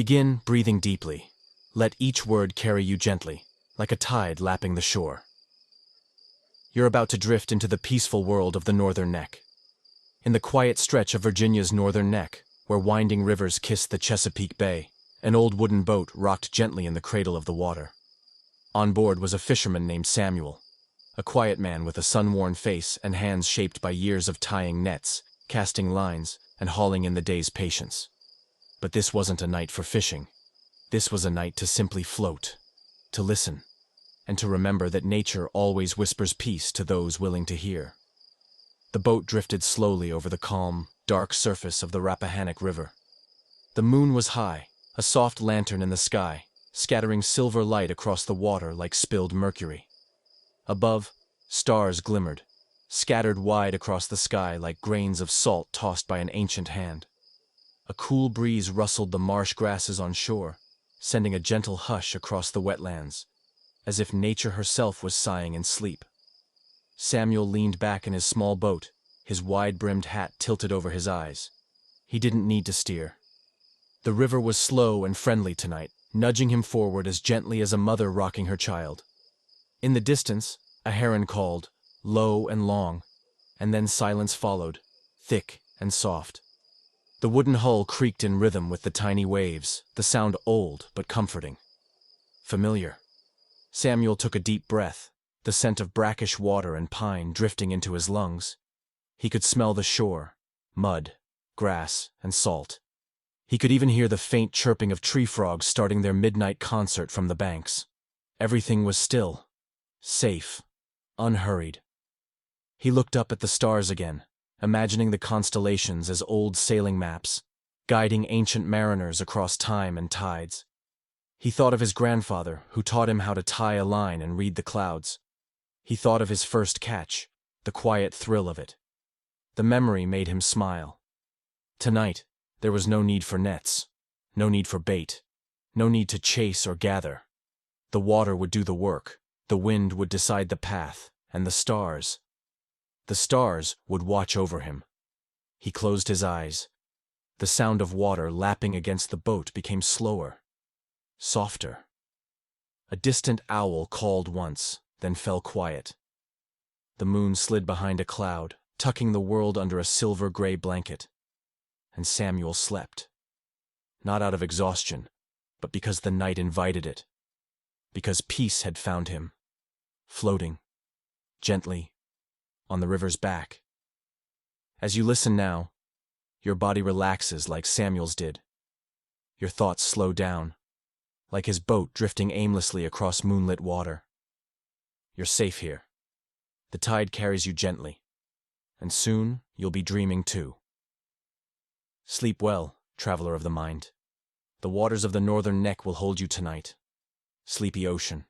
Begin breathing deeply. Let each word carry you gently, like a tide lapping the shore. You're about to drift into the peaceful world of the Northern Neck. In the quiet stretch of Virginia's Northern Neck, where winding rivers kiss the Chesapeake Bay, an old wooden boat rocked gently in the cradle of the water. On board was a fisherman named Samuel, a quiet man with a sun-worn face and hands shaped by years of tying nets, casting lines, and hauling in the day's patience. But this wasn't a night for fishing. This was a night to simply float, to listen, and to remember that nature always whispers peace to those willing to hear. The boat drifted slowly over the calm, dark surface of the Rappahannock River. The moon was high, a soft lantern in the sky, scattering silver light across the water like spilled mercury. Above, stars glimmered, scattered wide across the sky like grains of salt tossed by an ancient hand. A cool breeze rustled the marsh grasses on shore, sending a gentle hush across the wetlands, as if nature herself was sighing in sleep. Samuel leaned back in his small boat, his wide-brimmed hat tilted over his eyes. He didn't need to steer. The river was slow and friendly tonight, nudging him forward as gently as a mother rocking her child. In the distance, a heron called, low and long, and then silence followed, thick and soft. The wooden hull creaked in rhythm with the tiny waves, the sound old but comforting. Familiar. Samuel took a deep breath, the scent of brackish water and pine drifting into his lungs. He could smell the shore, mud, grass, and salt. He could even hear the faint chirping of tree frogs starting their midnight concert from the banks. Everything was still, safe, unhurried. He looked up at the stars again, imagining the constellations as old sailing maps, guiding ancient mariners across time and tides. He thought of his grandfather, who taught him how to tie a line and read the clouds. He thought of his first catch, the quiet thrill of it. The memory made him smile. Tonight, there was no need for nets, no need for bait, no need to chase or gather. The water would do the work, the wind would decide the path, and the stars would watch over him. He closed his eyes. The sound of water lapping against the boat became slower, softer. A distant owl called once, then fell quiet. The moon slid behind a cloud, tucking the world under a silver-gray blanket. And Samuel slept. Not out of exhaustion, but because the night invited it. Because peace had found him, floating, gently, on the river's back. As you listen now, your body relaxes like Samuel's did. Your thoughts slow down, like his boat drifting aimlessly across moonlit water. You're safe here. The tide carries you gently, and soon you'll be dreaming too. Sleep well, traveler of the mind. The waters of the Northern Neck will hold you tonight. Sleepy ocean.